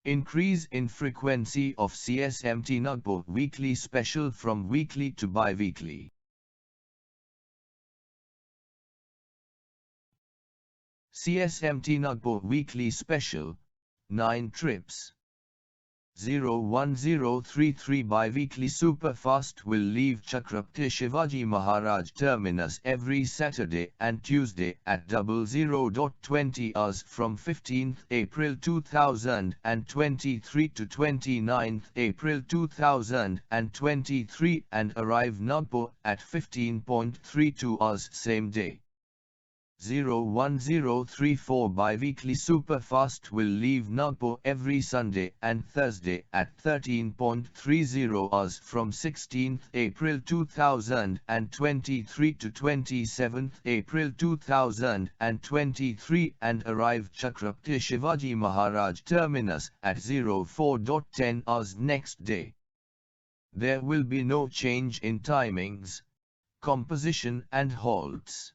Increase in frequency of CSMT Nagpur Weekly Special from weekly to bi-weekly. CSMT Nagpur Weekly Special, 9 trips. 01033 bi-weekly superfast will leave Chhatrapati Shivaji Maharaj Terminus every Saturday and Tuesday at 00:20 hours from 15th April 2023 to 29th April 2023 and arrive Nagpur at 15:32 hours same day. 01034 bi-weekly superfast will leave Nagpur every Sunday and Thursday at 13:30 hours from 16th April 2023 to 27th April 2023 and arrive Chhatrapati Shivaji Maharaj Terminus at 04:10 hours next day. There will be no change in timings, composition and halts.